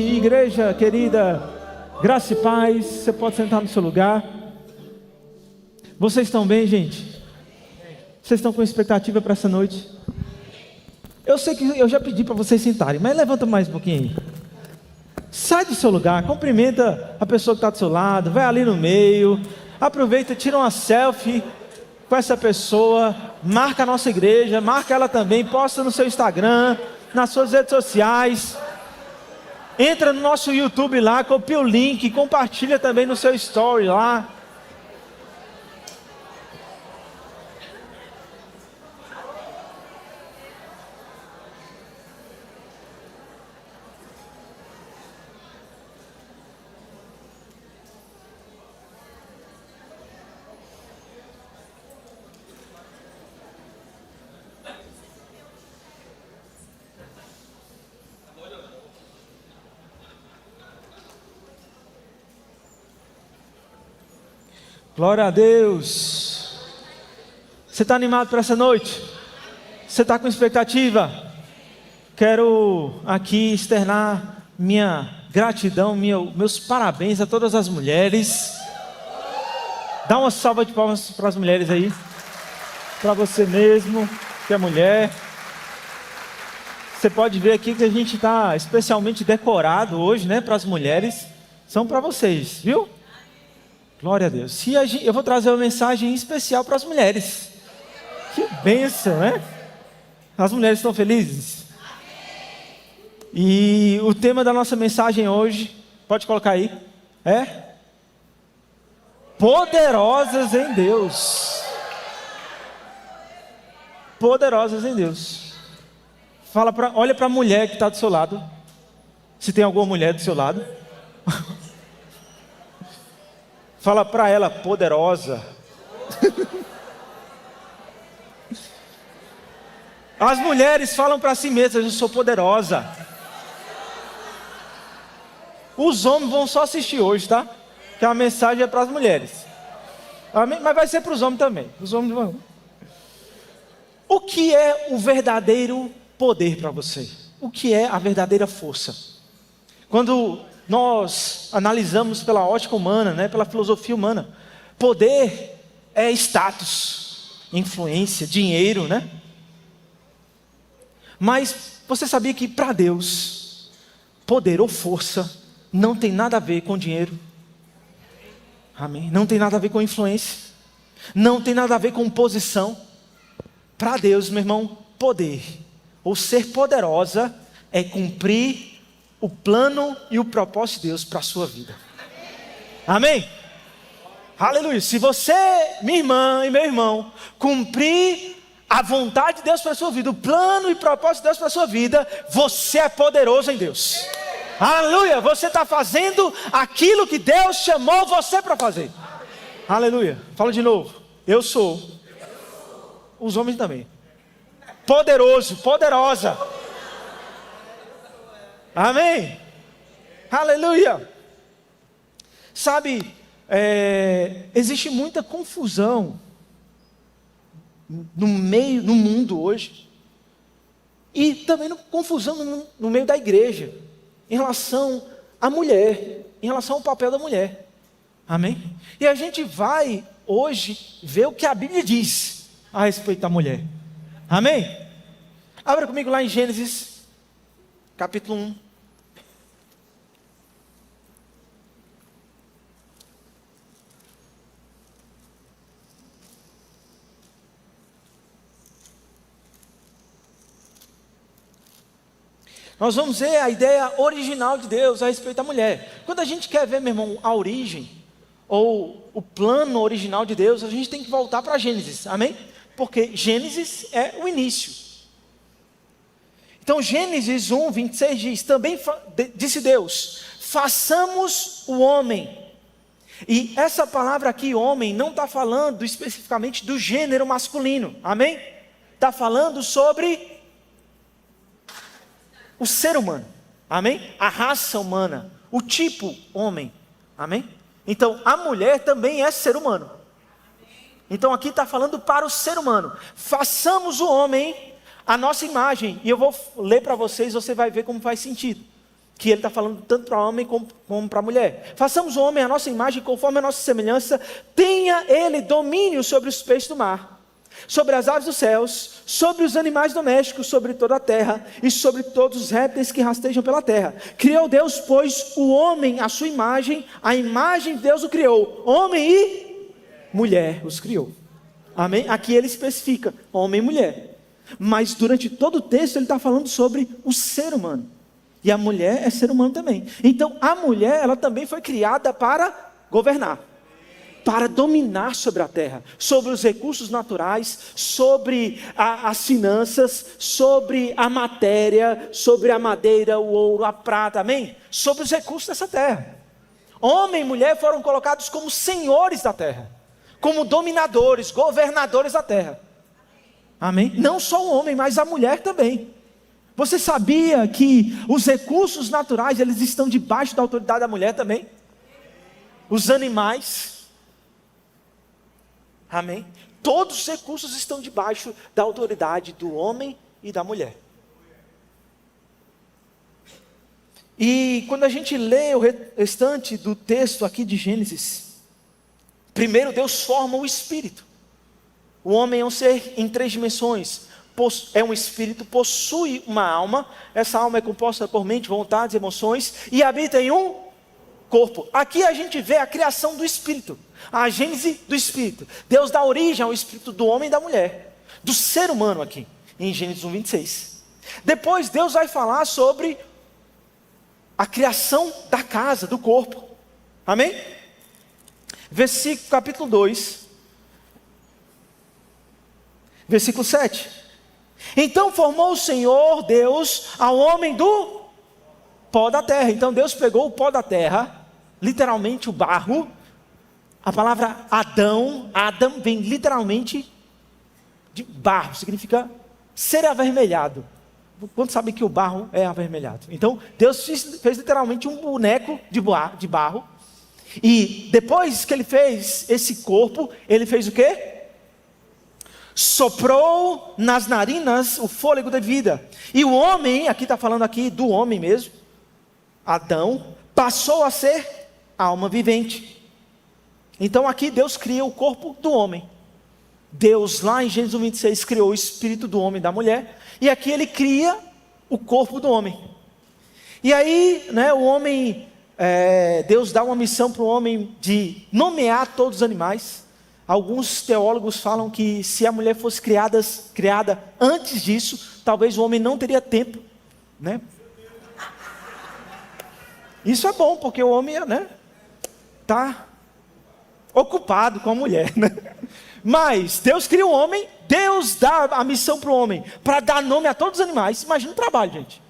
Igreja querida, graça e paz, você pode sentar no seu lugar. Vocês estão bem, gente? Vocês estão com expectativa para essa noite? Eu sei que eu já pedi para vocês sentarem, mas levanta mais um pouquinho aí. Sai do seu lugar, cumprimenta a pessoa que está do seu lado, vai ali no meio, aproveita, tira uma selfie com essa pessoa, marca a nossa igreja, marca ela também, posta no seu Instagram, nas suas redes sociais. Entra no nosso YouTube lá, copia o link, compartilha também no seu story lá. Glória a Deus. Você está animado para essa noite? Você está com expectativa? Quero aqui externar minha gratidão, meus parabéns a todas as mulheres. Dá uma salva de palmas para as mulheres aí. Para você mesmo, que é mulher. Você pode ver aqui que a gente está especialmente decorado hoje, né? Para as mulheres. São para vocês, viu? Glória a Deus. Eu vou trazer uma mensagem especial para as mulheres. Que bênção, né? As mulheres estão felizes? E o tema da nossa mensagem hoje, pode colocar aí, é poderosas em Deus. Poderosas em Deus. Olha para a mulher que está do seu lado. Se tem alguma mulher do seu lado. Fala para ela, poderosa. As mulheres falam para si mesmas, eu sou poderosa. Os homens vão só assistir hoje, tá? Que a mensagem é para as mulheres. Amém? Mas vai ser para os homens também. Os homens vão. O que é o verdadeiro poder para você? O que é a verdadeira força? Quando nós analisamos pela ótica humana, né, pela filosofia humana, poder é status, influência, dinheiro, né? Mas você sabia que para Deus, poder ou força não tem nada a ver com dinheiro? Amém? Não tem nada a ver com influência, não tem nada a ver com posição. Para Deus, meu irmão, poder ou ser poderosa é cumprir o plano e o propósito de Deus para a sua vida. Amém? Aleluia. Se você, minha irmã e meu irmão, cumprir a vontade de Deus para a sua vida, o plano e propósito de Deus para a sua vida, você é poderoso em Deus. Aleluia. Você está fazendo aquilo que Deus chamou você para fazer. Aleluia. Fala de novo. Eu sou. Os homens também. Poderoso, poderosa. Amém? Aleluia. Sabe, existe muita confusão no mundo hoje, e também confusão no meio da igreja, em relação à mulher, em relação ao papel da mulher. Amém? E a gente vai hoje ver o que a Bíblia diz a respeito da mulher. Amém? Abra comigo lá em Gênesis capítulo 1. Nós vamos ver a ideia original de Deus a respeito da mulher. Quando a gente quer ver, meu irmão, a origem, ou o plano original de Deus, a gente tem que voltar para Gênesis, amém? Porque Gênesis é o início. Então Gênesis 1, 26 diz, também disse Deus, façamos o homem. E essa palavra aqui, homem, não está falando especificamente do gênero masculino, amém? Está falando sobre o ser humano, amém? A raça humana, o tipo homem, amém? Então a mulher também é ser humano. Então aqui está falando para o ser humano. Façamos o homem a nossa imagem. E eu vou ler para vocês, você vai ver como faz sentido. que ele está falando tanto para o homem como para a mulher. Façamos o homem à nossa imagem, conforme a nossa semelhança, tenha ele domínio sobre os peixes do mar, sobre as aves dos céus, sobre os animais domésticos, sobre toda a terra, e sobre todos os répteis que rastejam pela terra. Criou Deus, pois, o homem à sua imagem, a imagem de Deus o criou, homem e mulher os criou. Amém? Aqui ele especifica, homem e mulher. Mas durante todo o texto ele está falando sobre o ser humano. E a mulher é ser humano também. Então a mulher, ela também foi criada para governar, para dominar sobre a terra, sobre os recursos naturais, sobre as finanças, sobre a matéria, sobre a madeira, o ouro, a prata, amém? Sobre os recursos dessa terra. Homem e mulher foram colocados como senhores da terra, como dominadores, governadores da terra. Amém? Não só o homem, mas a mulher também. Você sabia que os recursos naturais, eles estão debaixo da autoridade da mulher também? Os animais. Amém? Todos os recursos estão debaixo da autoridade do homem e da mulher. E quando a gente lê o restante do texto aqui de Gênesis, primeiro Deus forma o espírito. O homem é um ser em 3 dimensões. É um espírito, possui uma alma. Essa alma é composta por mente, vontades, emoções, e habita em um corpo. Aqui a gente vê a criação do espírito, a gênese do espírito. Deus dá origem ao espírito do homem e da mulher, do ser humano aqui, em Gênesis 1:26. Depois Deus vai falar sobre a criação da casa, do corpo. Amém? Versículo, capítulo 2, versículo 7. Então formou o Senhor Deus ao homem do pó da terra. Então Deus pegou o pó da terra, literalmente o barro. A palavra Adão vem literalmente de barro, significa ser avermelhado. Quantos sabem que o barro é avermelhado? Então Deus fez literalmente um boneco de barro. E depois que ele fez esse corpo, ele fez o quê? Soprou nas narinas o fôlego da vida. E o homem, aqui está falando aqui do homem mesmo, Adão, passou a ser alma vivente. Então aqui Deus cria o corpo do homem. Deus lá em Gênesis 1:26 criou o espírito do homem e da mulher. E aqui ele cria o corpo do homem. E aí, o homem, Deus dá uma missão para o homem de nomear todos os animais. Alguns teólogos falam que se a mulher fosse criada antes disso, talvez o homem não teria tempo, Isso é bom, porque o homem, está ocupado com a mulher, Mas Deus cria o homem, Deus dá a missão para o homem, para dar nome a todos os animais. Imagina o trabalho, gente.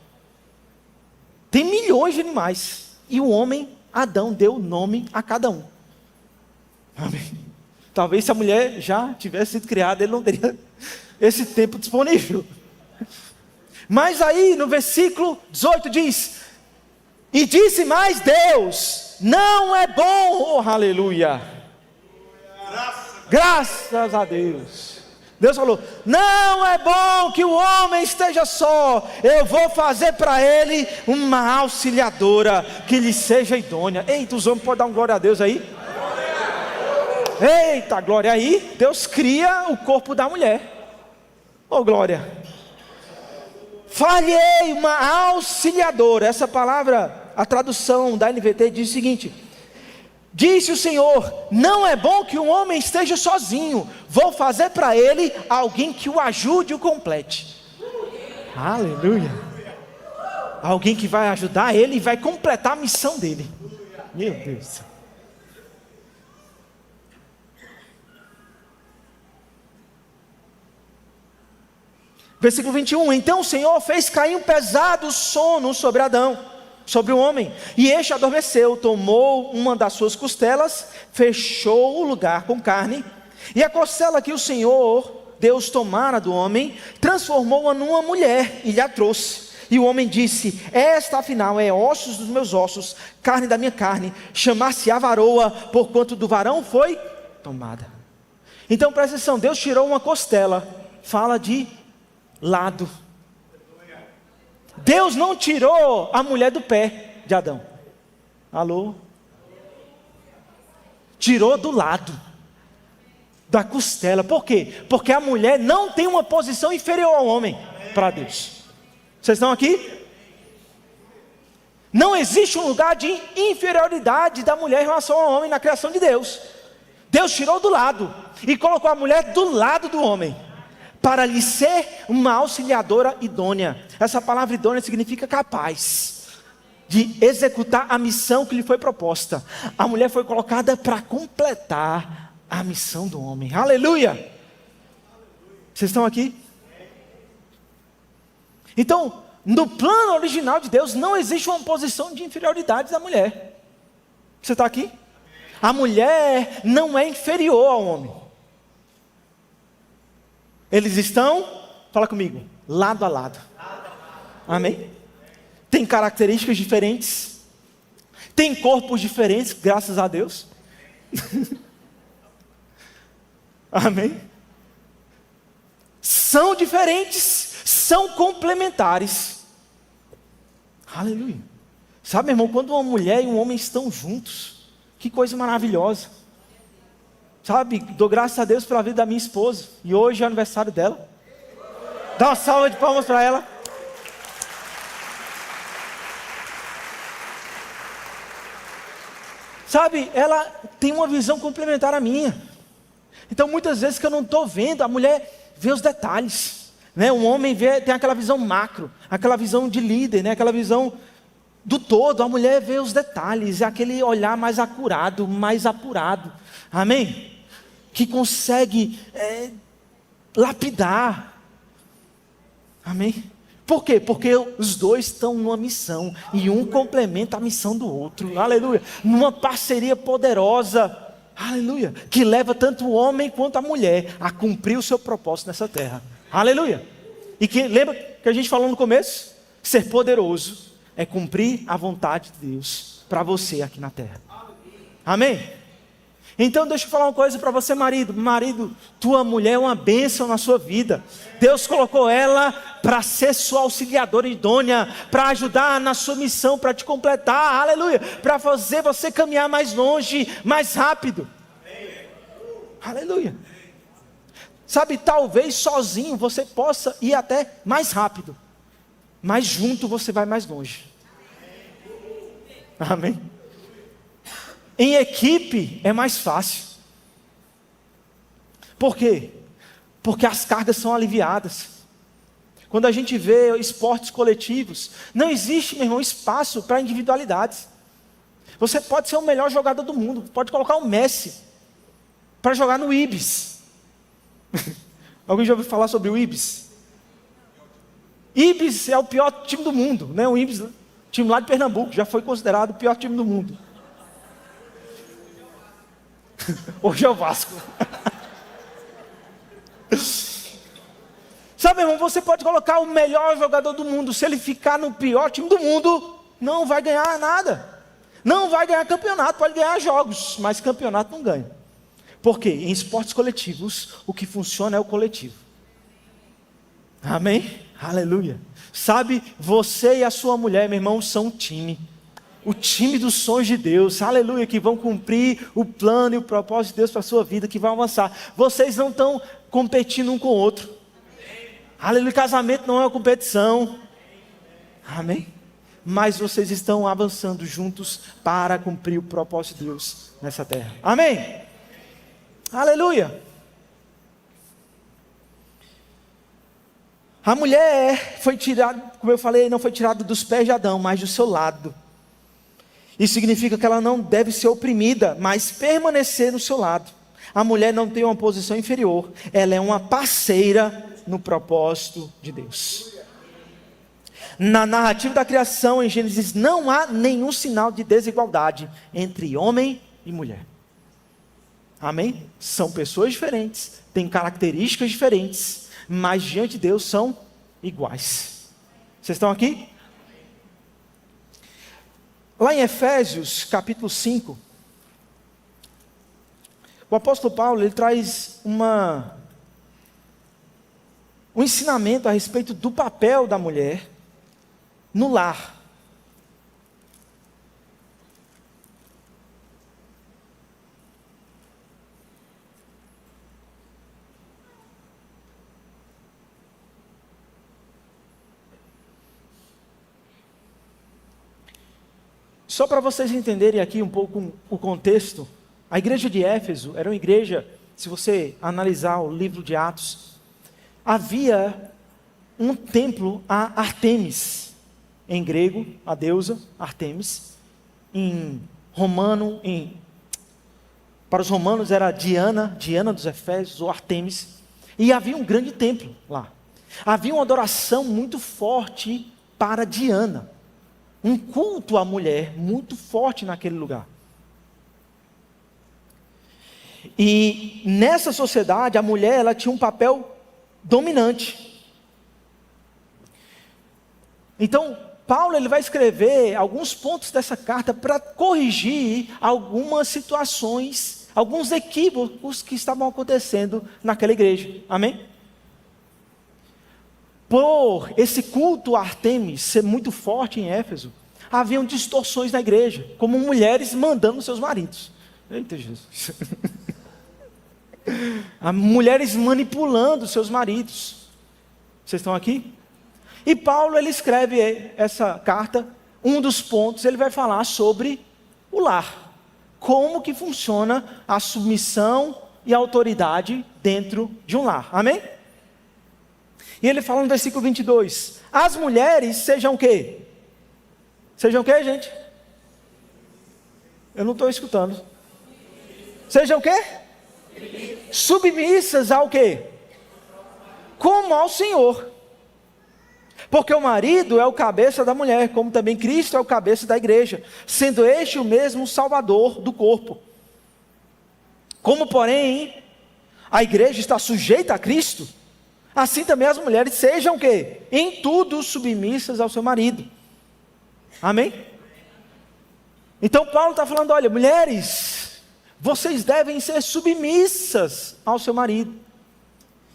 Tem milhões de animais, e o homem, Adão, deu nome a cada um. Amém. Talvez se a mulher já tivesse sido criada, ele não teria esse tempo disponível. Mas aí no versículo 18 diz: e disse mais Deus, não é bom, oh aleluia, graças a Deus. Deus falou, não é bom que o homem esteja só, eu vou fazer para ele uma auxiliadora, que lhe seja idônea. Eita, os homens podem dar um glória a Deus aí? Eita, glória, aí Deus cria o corpo da mulher. Oh glória. Falhei uma auxiliadora. Essa palavra, a tradução da NVT diz o seguinte: disse o Senhor, não é bom que um homem esteja sozinho, vou fazer para ele alguém que o ajude e o complete. Aleluia. Alguém que vai ajudar ele e vai completar a missão dele. Meu Deus. Versículo 21, então o Senhor fez cair um pesado sono sobre Adão, sobre o homem, e este adormeceu, tomou uma das suas costelas, fechou o lugar com carne, e a costela que o Senhor Deus tomara do homem, transformou-a numa mulher, e lhe a trouxe. E o homem disse, esta afinal é ossos dos meus ossos, carne da minha carne, chamar-se-á varoa, porquanto do varão foi tomada. Então presta atenção, Deus tirou uma costela, fala de lado. Deus não tirou a mulher do pé de Adão. Alô? Tirou do lado, da costela. Por quê? Porque a mulher não tem uma posição inferior ao homem para Deus. Vocês estão aqui? Não existe um lugar de inferioridade da mulher em relação ao homem na criação de Deus. Deus tirou do lado e colocou a mulher do lado do homem, para lhe ser uma auxiliadora idônea. Essa palavra idônea significa capaz de executar a missão que lhe foi proposta. A mulher foi colocada para completar a missão do homem. Aleluia! Vocês estão aqui? Então, no plano original de Deus, não existe uma posição de inferioridade da mulher. Você está aqui? A mulher não é inferior ao homem. Eles estão, fala comigo, lado a lado. Amém? Tem características diferentes, tem corpos diferentes, graças a Deus. Amém? São diferentes, são complementares. Aleluia. Sabe, meu irmão, quando uma mulher e um homem estão juntos, que coisa maravilhosa. Sabe, dou graças a Deus pela vida da minha esposa, e hoje é aniversário dela. Dá uma salva de palmas para ela. Sabe, ela tem uma visão complementar à minha. Então muitas vezes que eu não estou vendo, a mulher vê os detalhes, né? Um homem tem aquela visão macro, aquela visão de líder, né? Aquela visão do todo. A mulher vê os detalhes, é aquele olhar mais acurado, mais apurado. Amém? Que consegue lapidar. Amém? Por quê? Porque os dois estão numa missão, e um complementa a missão do outro. Aleluia. Numa parceria poderosa. Aleluia. Que leva tanto o homem quanto a mulher a cumprir o seu propósito nessa terra. Aleluia. E que lembra que a gente falou no começo? Ser poderoso é cumprir a vontade de Deus para você aqui na terra. Amém? Então deixa eu falar uma coisa para você, marido. Marido, tua mulher é uma bênção na sua vida. Deus colocou ela para ser sua auxiliadora idônea, para ajudar na sua missão, para te completar, aleluia, para fazer você caminhar mais longe, mais rápido. Aleluia. Sabe, talvez sozinho você possa ir até mais rápido, mas junto você vai mais longe. Amém? Em equipe é mais fácil. Por quê? Porque as cargas são aliviadas. Quando a gente vê esportes coletivos, não existe, meu irmão, espaço para individualidades. Você pode ser o melhor jogador do mundo, pode colocar o Messi para jogar no Ibis. Alguém já ouviu falar sobre o Ibis? Ibis é o pior time do mundo, né? O Ibis, time lá de Pernambuco, já foi considerado o pior time do mundo. Hoje é o Vasco. Sabe, irmão, você pode colocar o melhor jogador do mundo, se ele ficar no pior time do mundo, não vai ganhar nada. Não vai ganhar campeonato, pode ganhar jogos, mas campeonato não ganha. Por quê? Em esportes coletivos, o que funciona é o coletivo. Amém? Aleluia. Sabe, você e a sua mulher, meu irmão, são um time. O time dos sonhos de Deus, aleluia, que vão cumprir o plano e o propósito de Deus para a sua vida, que vão avançar. Vocês não estão competindo um com o outro. Aleluia, casamento não é uma competição. Amém? Mas vocês estão avançando juntos para cumprir o propósito de Deus nessa terra. Amém? Aleluia. A mulher foi tirada, como eu falei, não foi tirada dos pés de Adão, mas do seu lado. Isso significa que ela não deve ser oprimida, mas permanecer no seu lado. A mulher não tem uma posição inferior, ela é uma parceira no propósito de Deus. Na narrativa da criação, em Gênesis, não há nenhum sinal de desigualdade entre homem e mulher. Amém? São pessoas diferentes, têm características diferentes, mas diante de Deus são iguais. Vocês estão aqui? Lá em Efésios, capítulo 5, o apóstolo Paulo, ele traz um ensinamento a respeito do papel da mulher no lar. Só para vocês entenderem aqui um pouco o contexto, a igreja de Éfeso era uma igreja, se você analisar o livro de Atos, havia um templo a Artemis, em grego, a deusa Artemis, em romano, para os romanos era Diana dos Efésios, ou Artemis, e havia um grande templo lá. Havia uma adoração muito forte para Diana, um culto à mulher muito forte naquele lugar. E nessa sociedade, a mulher ela tinha um papel dominante. Então, Paulo ele vai escrever alguns pontos dessa carta para corrigir algumas situações, alguns equívocos que estavam acontecendo naquela igreja. Amém? Por esse culto a Artemis ser muito forte em Éfeso, haviam distorções na igreja, como mulheres mandando seus maridos. Eita Jesus. Mulheres manipulando seus maridos. Vocês estão aqui? E Paulo ele escreve essa carta, um dos pontos ele vai falar sobre o lar. Como que funciona a submissão e a autoridade dentro de um lar. Amém? E ele fala no versículo 22, as mulheres sejam o quê? Sejam o quê, gente? Eu não estou escutando. Sejam o quê? Submissas ao quê? Como ao Senhor. Porque o marido é o cabeça da mulher, como também Cristo é o cabeça da igreja, sendo este o mesmo Salvador do corpo. Como, porém, a igreja está sujeita a Cristo, assim também as mulheres sejam o quê? Em tudo submissas ao seu marido. Amém? Então Paulo está falando, olha, mulheres, vocês devem ser submissas ao seu marido.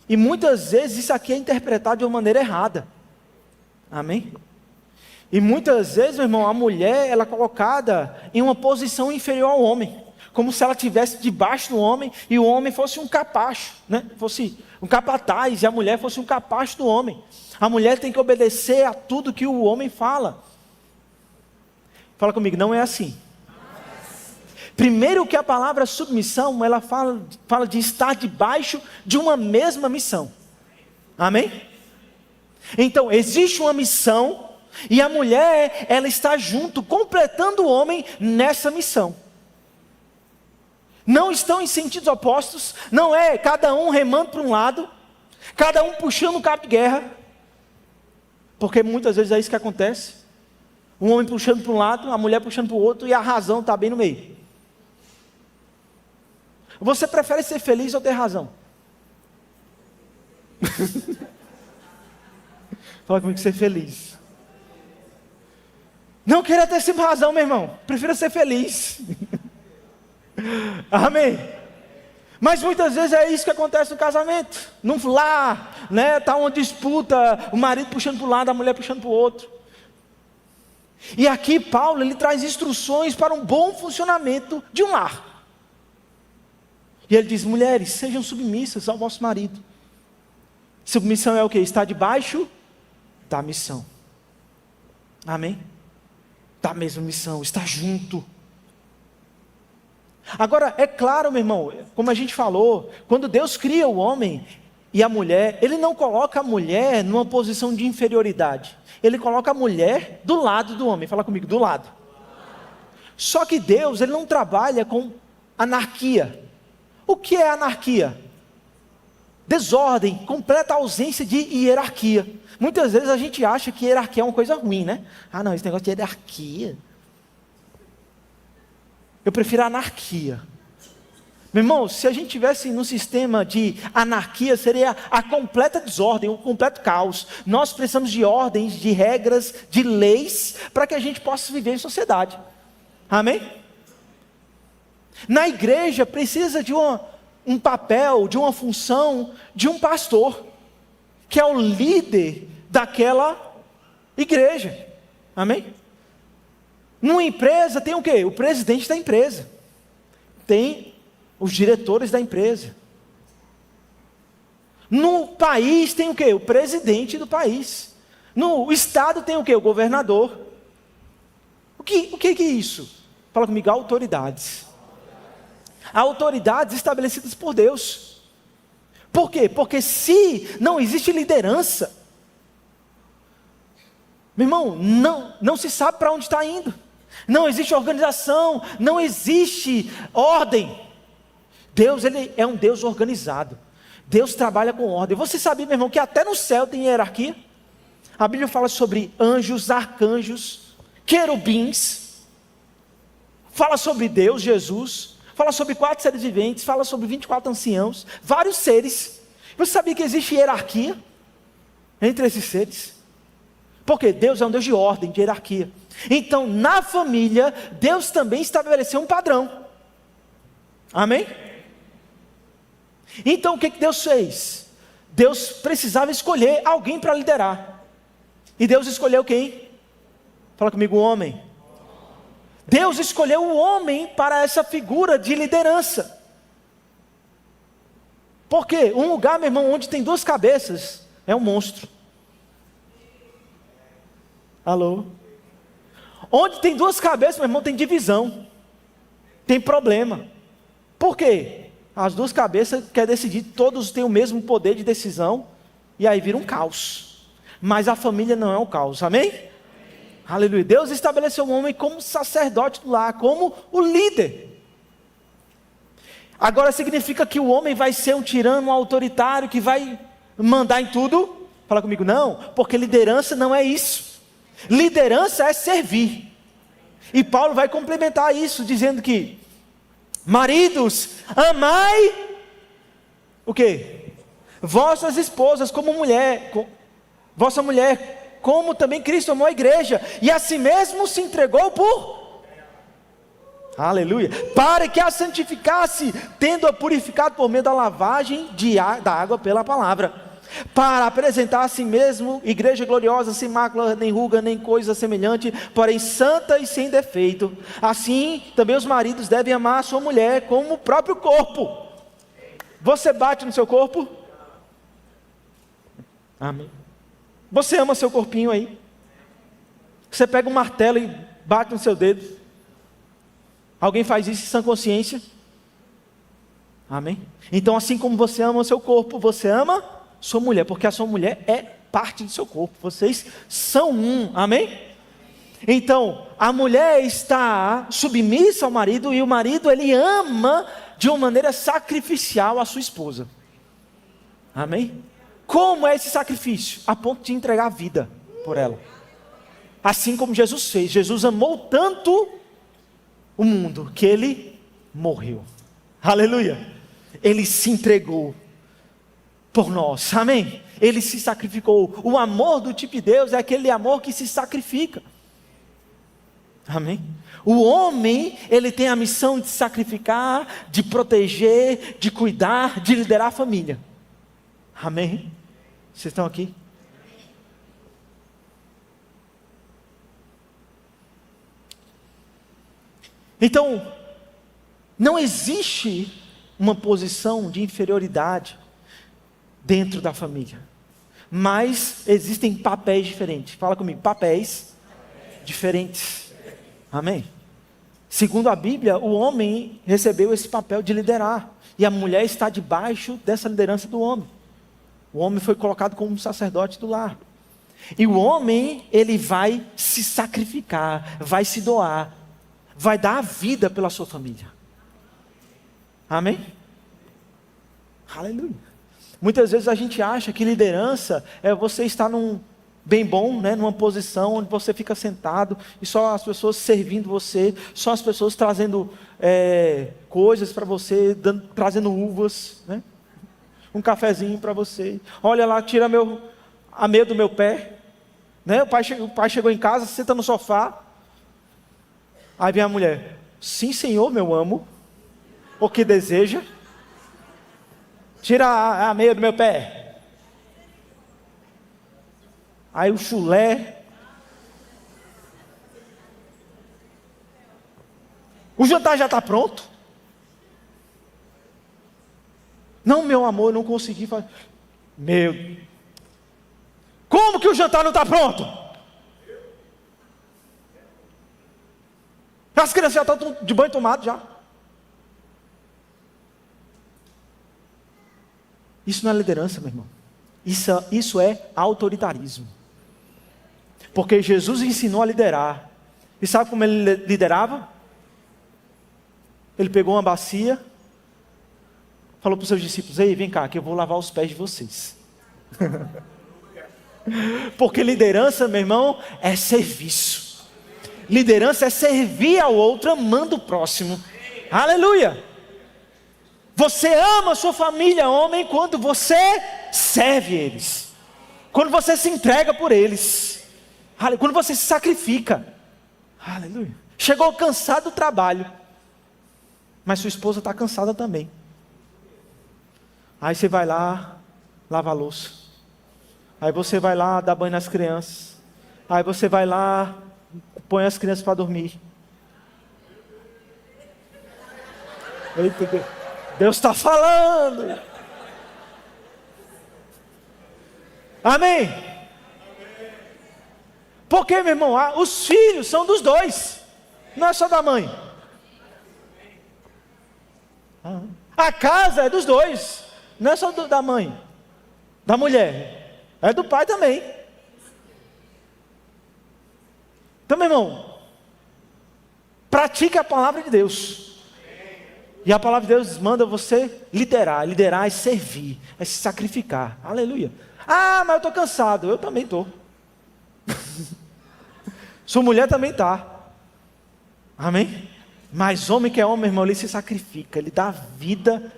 E muitas vezes isso aqui é interpretado de uma maneira errada. Amém? E muitas vezes, meu irmão, a mulher ela é colocada em uma posição inferior ao homem, como se ela estivesse debaixo do homem e o homem fosse um capacho, né? Fosse um capataz e a mulher fosse um capacho do homem. A mulher tem que obedecer a tudo que o homem fala. Fala comigo, não é assim. Primeiro que a palavra submissão, ela fala de estar debaixo de uma mesma missão. Amém? Então, existe uma missão e a mulher, ela está junto, completando o homem nessa missão. Não estão em sentidos opostos, não é cada um remando para um lado, cada um puxando um cabo de guerra, porque muitas vezes é isso que acontece. Um homem puxando para um lado, a mulher puxando para o outro e a razão está bem no meio. Você prefere ser feliz ou ter razão? Fala comigo, ser feliz. Não queira ter sempre razão, meu irmão. Prefira ser feliz. Amém? Mas muitas vezes é isso que acontece no casamento. No lar, né? Está uma disputa, o marido puxando para um lado, a mulher puxando para o outro. E aqui Paulo, ele traz instruções para um bom funcionamento de um lar. E ele diz, mulheres, sejam submissas ao vosso marido. Submissão é o quê? Estar debaixo da missão. Amém? Da mesma missão, estar junto. Agora, é claro, meu irmão, como a gente falou, quando Deus cria o homem e a mulher, Ele não coloca a mulher numa posição de inferioridade. Ele coloca a mulher do lado do homem. Fala comigo, do lado. Só que Deus, Ele não trabalha com anarquia. O que é anarquia? Desordem, completa ausência de hierarquia. Muitas vezes a gente acha que hierarquia é uma coisa ruim, né? Ah não, esse negócio de hierarquia. Eu prefiro a anarquia. Meu irmão, se a gente tivesse num sistema de anarquia, seria a completa desordem, o completo caos. Nós precisamos de ordens, de regras, de leis, para que a gente possa viver em sociedade. Amém? Na igreja precisa de um papel, de uma função, de um pastor, que é o líder daquela igreja. Amém? Numa empresa tem o quê? O presidente da empresa. Tem os diretores da empresa. No país tem o quê? O presidente do país. No estado tem o quê? O governador. O que é isso? Fala comigo, autoridades. Autoridades estabelecidas por Deus. Por quê? Porque se não existe liderança, meu irmão, não se sabe para onde está indo. Não existe organização, não existe ordem. Deus, ele é um Deus organizado. Deus trabalha com ordem. Você sabia, meu irmão, que até no céu tem hierarquia? A Bíblia fala sobre anjos, arcanjos, querubins. Fala sobre Deus, Jesus. Fala sobre 4 seres viventes. Fala sobre 24 anciãos. Vários seres. Você sabia que existe hierarquia entre esses seres? Porque Deus é um Deus de ordem, de hierarquia. Então, na família, Deus também estabeleceu um padrão. Amém? Então, o que Deus fez? Deus precisava escolher alguém para liderar. E Deus escolheu quem? Fala comigo, o homem. Deus escolheu o homem para essa figura de liderança. Por quê? Um lugar, meu irmão, onde tem 2 cabeças, é um monstro. Alô? Onde tem 2 cabeças, meu irmão, tem divisão. Tem problema. Por quê? As 2 cabeças querem decidir, todos têm o mesmo poder de decisão, e aí vira um caos. Mas a família não é um caos, amém? Aleluia. Deus estabeleceu o homem como sacerdote do lar, como o líder. Agora significa que o homem vai ser um tirano, um autoritário, que vai mandar em tudo? Fala comigo, não, porque liderança não é isso. Liderança é servir. E Paulo vai complementar isso, dizendo que maridos, amai o quê? Vossas esposas como mulher, vossa mulher, como também Cristo amou a igreja, e a si mesmo se entregou por... Aleluia. Para que a santificasse, tendo-a purificado por meio da lavagem da água pela palavra, para apresentar a si mesmo igreja gloriosa, sem mácula, nem ruga, nem coisa semelhante, porém santa e sem defeito. Assim também os maridos devem amar a sua mulher como o próprio corpo. Você bate no seu corpo? Amém. Você ama seu corpinho aí? Você pega um martelo e bate no seu dedo? Alguém faz isso em sã consciência? Amém? Então, assim como você ama o seu corpo, você ama sua mulher, porque a sua mulher é parte do seu corpo. Vocês são um, amém? Então, a mulher está submissa ao marido, e o marido, ele ama de uma maneira sacrificial a sua esposa. Amém? Como é esse sacrifício? A ponto de entregar a vida por ela. Assim como Jesus fez. Jesus amou tanto o mundo que ele morreu. Aleluia. Ele se entregou por nós, amém? Ele se sacrificou. O amor do tipo de Deus é aquele amor que se sacrifica, amém? O homem, ele tem a missão de sacrificar, de proteger, de cuidar, de liderar a família, amém? Vocês estão aqui? Então, não existe uma posição de inferioridade dentro da família, mas existem papéis diferentes. Fala comigo, papéis diferentes, amém? Segundo a Bíblia, o homem recebeu esse papel de liderar, e a mulher está debaixo dessa liderança do homem. O homem foi colocado como um sacerdote do lar, e o homem, ele vai se sacrificar, vai se doar, vai dar a vida pela sua família, amém? Aleluia. Muitas vezes a gente acha que liderança é você estar num bem bom, né, numa posição onde você fica sentado e só as pessoas servindo você, só as pessoas trazendo coisas para você, trazendo uvas, né, um cafezinho para você. Olha lá, tira a meia do meu pé, né? O pai chegou em casa, senta no sofá, aí vem a mulher: sim, Senhor, meu amo, o que deseja? Tira a meia do meu pé. Aí o chulé. O jantar já está pronto? Não, meu amor, eu não consegui fazer. Como que o jantar não está pronto? As crianças já estão de banho tomado já. Isso não é liderança, meu irmão. Isso é autoritarismo. Porque Jesus ensinou a liderar. E sabe como ele liderava? Ele pegou uma bacia, falou para os seus discípulos: ei, vem cá, que eu vou lavar os pés de vocês. Porque liderança, meu irmão, é serviço. Liderança é servir ao outro, amando o próximo. Aleluia! Você ama a sua família, homem, quando você serve eles. Quando você se entrega por eles. Quando você se sacrifica. Aleluia. Chegou cansado do trabalho, mas sua esposa está cansada também. Aí você vai lá, lava a louça. Aí você vai lá, dá banho nas crianças. Aí você vai lá, põe as crianças para dormir. Eita, Deus está falando. Amém? Porque, meu irmão, os filhos são dos dois. Não é só da mãe. A casa é dos dois. Não é só da mãe, da mulher. É do pai também. Então, meu irmão, pratique a palavra de Deus. E a palavra de Deus manda você liderar. Liderar é servir, é se sacrificar. Aleluia. Ah, mas eu estou cansado. Eu também estou. Sua mulher também está. Amém? Mas homem que é homem, irmão, ele se sacrifica. Ele dá vida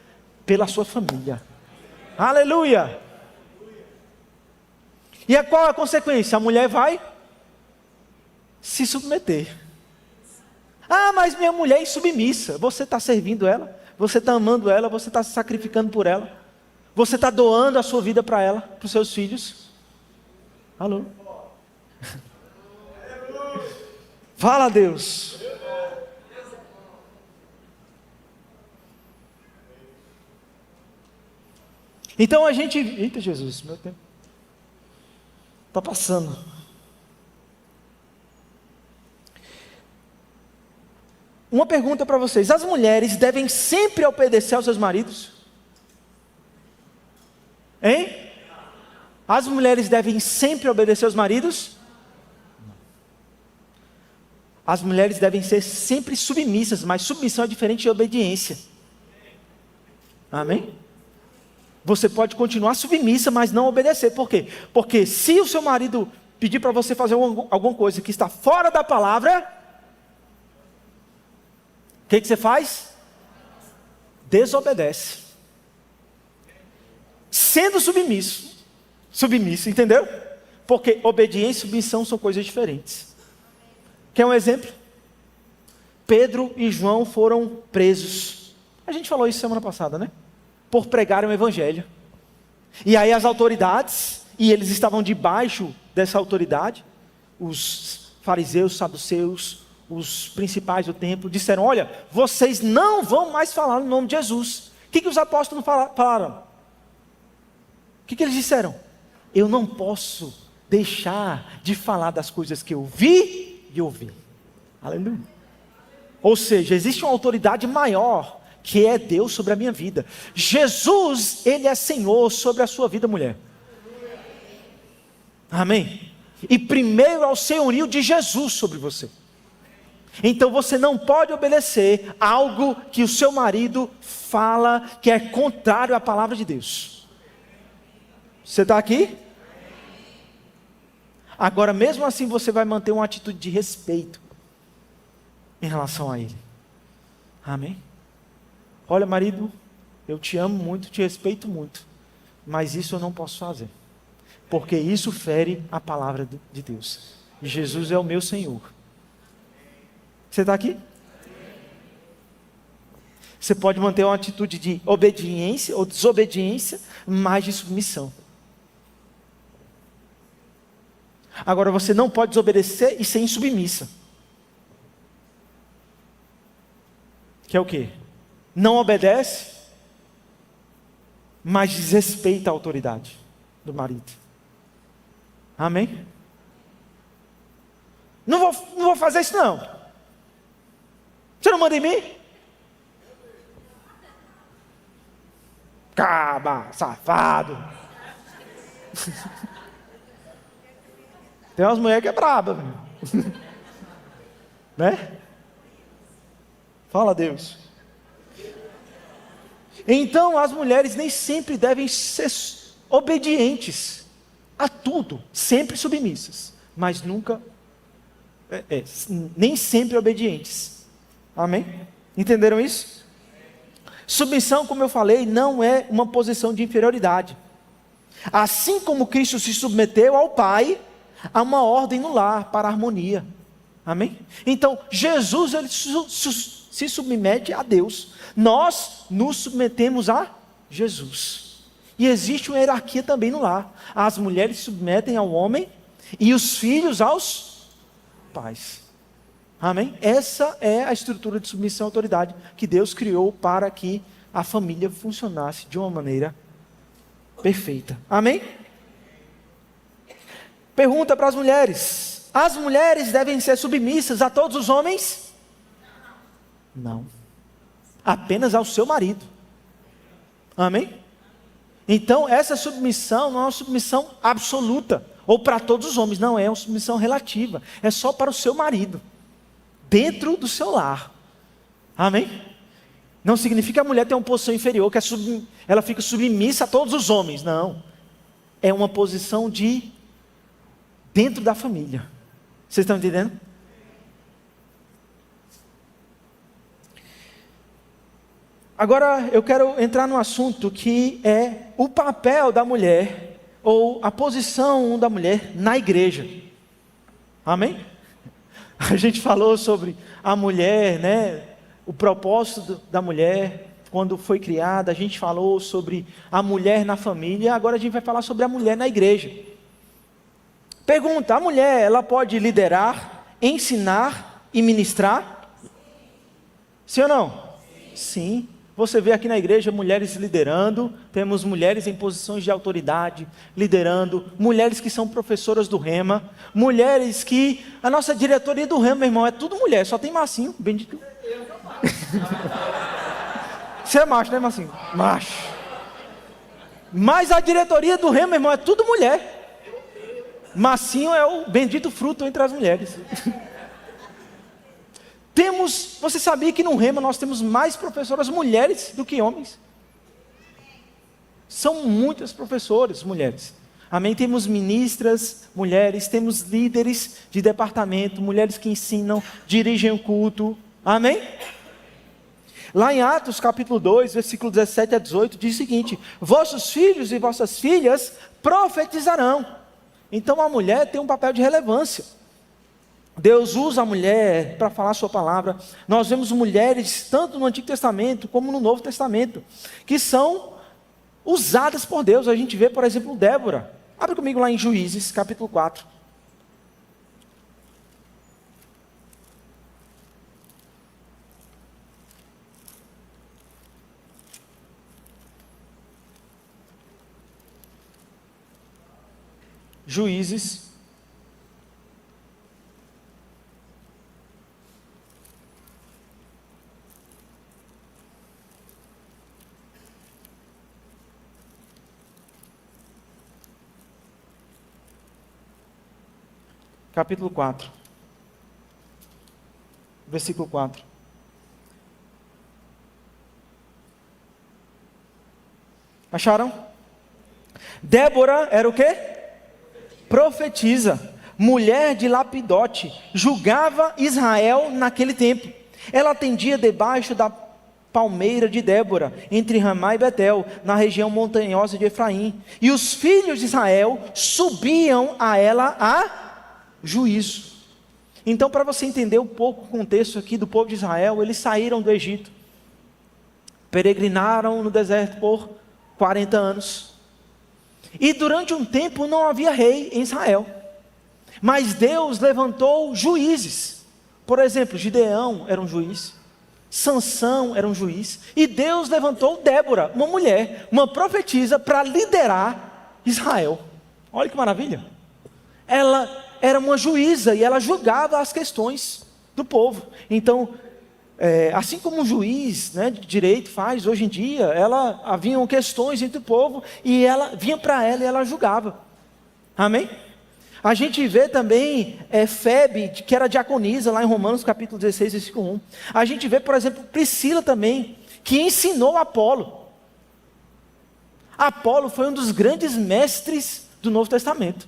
pela sua família. Aleluia. E qual é a consequência? A mulher vai se submeter. Ah, mas minha mulher é insubmissa. Você está servindo ela, você está amando ela, você está se sacrificando por ela, você está doando a sua vida para ela, para os seus filhos. Alô? Fala a Deus. Então a gente... Eita Jesus, meu tempo está passando. Uma pergunta para vocês: as mulheres devem sempre obedecer aos seus maridos? Hein? As mulheres devem sempre obedecer aos maridos? As mulheres devem ser sempre submissas, mas submissão é diferente de obediência. Amém? Você pode continuar submissa, mas não obedecer. Por quê? Porque se o seu marido pedir para você fazer alguma coisa que está fora da palavra, o que você faz? Desobedece. Sendo submisso, entendeu? Porque obediência e submissão são coisas diferentes. Quer um exemplo? Pedro e João foram presos. A gente falou isso semana passada, né? Por pregarem o evangelho. E aí as autoridades, e eles estavam debaixo dessa autoridade, os fariseus, saduceus, os principais do templo, disseram: olha, vocês não vão mais falar no nome de Jesus. O que os apóstolos falaram? O que eles disseram? Eu não posso deixar de falar das coisas que eu vi e ouvi. Aleluia. Ou seja, existe uma autoridade maior, que é Deus sobre a minha vida. Jesus, Ele é Senhor sobre a sua vida, mulher. Amém? E primeiro é o senhorio de Jesus sobre você. Então você não pode obedecer algo que o seu marido fala que é contrário à palavra de Deus. Você está aqui? Agora, mesmo assim, você vai manter uma atitude de respeito em relação a ele. Amém? Olha, marido, eu te amo muito, te respeito muito, mas isso eu não posso fazer, porque isso fere a palavra de Deus. E Jesus é o meu Senhor. Você está aqui? Você pode manter uma atitude de obediência ou desobediência, mas de submissão. Agora, você não pode desobedecer e ser insubmissa. que é o quê? Não obedece, mas desrespeita a autoridade do marido. Amém? Não vou fazer isso não. Você não manda em mim? Caba, safado. Tem umas mulheres que é braba, né? Fala, Deus. Então as mulheres nem sempre devem ser obedientes a tudo, sempre submissas, mas nunca, nem sempre obedientes. Amém? Entenderam isso? Submissão, como eu falei, não é uma posição de inferioridade. Assim como Cristo se submeteu ao Pai, há uma ordem no lar para a harmonia. Amém? Então, Jesus ele se submete a Deus. Nós nos submetemos a Jesus. E existe uma hierarquia também no lar. As mulheres se submetem ao homem e os filhos aos pais. Amém? Essa é a estrutura de submissão à autoridade que Deus criou para que a família funcionasse de uma maneira perfeita. Amém? Pergunta para as mulheres: as mulheres devem ser submissas a todos os homens? Não. Apenas ao seu marido. Amém? Então essa submissão não é uma submissão absoluta, ou para todos os homens, não, é uma submissão relativa, é só para o seu marido, dentro do seu lar. Amém? Não significa que a mulher tem uma posição inferior, que ela fica submissa a todos os homens, não. É uma posição de dentro da família. Vocês estão entendendo? Agora eu quero entrar num assunto que é o papel da mulher, ou a posição da mulher na igreja. Amém? A gente falou sobre a mulher, né? O propósito da mulher quando foi criada. A gente falou sobre a mulher na família. Agora a gente vai falar sobre a mulher na igreja. Pergunta: a mulher, ela pode liderar, ensinar e ministrar? Sim ou não? Sim. Você vê aqui na igreja mulheres liderando, temos mulheres em posições de autoridade, liderando, mulheres que são professoras do Rema, mulheres que, a nossa diretoria do Rema, meu irmão, é tudo mulher, só tem Marcinho, bendito. Você é macho, né, Marcinho? Macho. Mas a diretoria do Rema, meu irmão, é tudo mulher. Marcinho é o bendito fruto entre as mulheres. Você sabia que no Rema nós temos mais professoras mulheres do que homens? São muitas professoras mulheres. Amém? Temos ministras mulheres, temos líderes de departamento, mulheres que ensinam, dirigem o culto. Amém? Lá em Atos capítulo 2, versículo 17 a 18, diz o seguinte: vossos filhos e vossas filhas profetizarão. Então a mulher tem um papel de relevância. Deus usa a mulher para falar a sua palavra. Nós vemos mulheres, tanto no Antigo Testamento como no Novo Testamento, que são usadas por Deus. A gente vê, por exemplo, Débora. Abre comigo lá em Juízes, capítulo 4. Juízes. Capítulo 4, versículo 4. Acharam? Débora era o quê? Profetisa, mulher de Lapidote, julgava Israel naquele tempo. Ela atendia debaixo da palmeira de Débora, entre Ramá e Betel, na região montanhosa de Efraim. E os filhos de Israel subiam a ela a juízo. Então, para você entender um pouco o contexto aqui do povo de Israel, eles saíram do Egito, peregrinaram no deserto por 40 anos, e durante um tempo não havia rei em Israel, mas Deus levantou juízes. Por exemplo, Gideão era um juiz, Sansão era um juiz, e Deus levantou Débora, uma mulher, uma profetisa, para liderar Israel. Olha que maravilha. Ela era uma juíza e ela julgava as questões do povo. Então, assim como um juiz, né, de direito faz hoje em dia, haviam questões entre o povo e ela vinha para ela e ela julgava. Amém? A gente vê também Febe, que era diaconisa, lá em Romanos capítulo 16, versículo 1. A gente vê, por exemplo, Priscila também, que ensinou Apolo. Apolo foi um dos grandes mestres do Novo Testamento.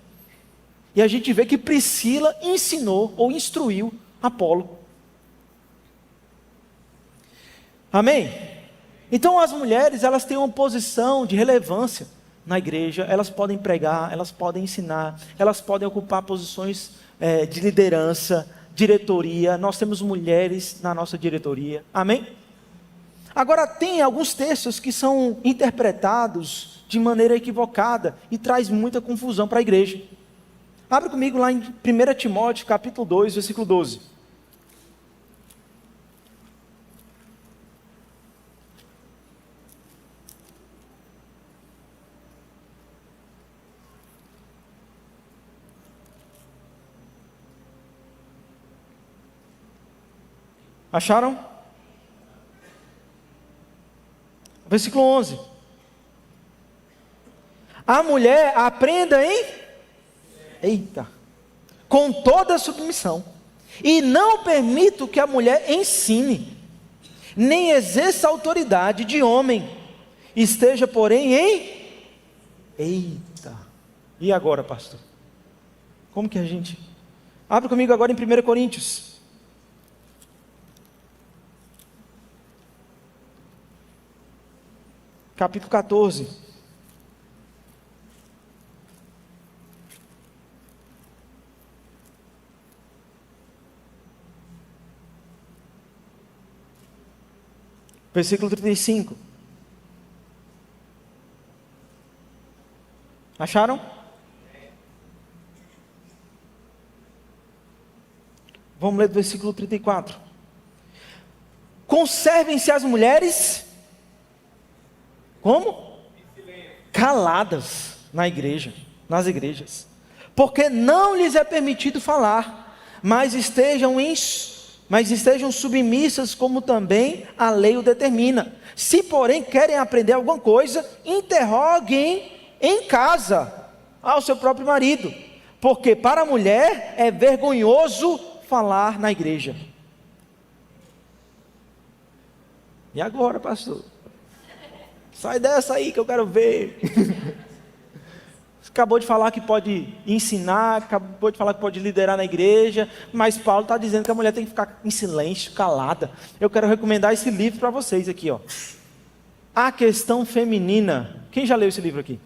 E a gente vê que Priscila ensinou ou instruiu Apolo. Amém? Então as mulheres, elas têm uma posição de relevância na igreja, elas podem pregar, elas podem ensinar, elas podem ocupar posições de liderança, diretoria. Nós temos mulheres na nossa diretoria, amém? Agora tem alguns textos que são interpretados de maneira equivocada e traz muita confusão para a igreja. Abre comigo lá em 1 Timóteo capítulo 2, versículo 12. Acharam? Versículo 11. A mulher aprenda com toda a submissão, e não permito que a mulher ensine, nem exerça autoridade de homem, esteja porém E agora, pastor? Como que a gente... Abre comigo agora em 1 Coríntios. Capítulo 14. Versículo 35. Acharam? Vamos ler do versículo 34. Conservem-se as mulheres... Como? Caladas na igreja, nas igrejas, porque não lhes é permitido falar, mas estejam submissas, como também a lei o determina. Se porém querem aprender alguma coisa, interroguem em casa ao seu próprio marido, porque para a mulher é vergonhoso falar na igreja. E agora, pastor? Sai dessa aí que eu quero ver. Acabou de falar que pode ensinar, acabou de falar que pode liderar na igreja, mas Paulo está dizendo que a mulher tem que ficar em silêncio, calada. Eu quero recomendar esse livro para vocês aqui, ó. A Questão Feminina. Quem já leu esse livro aqui?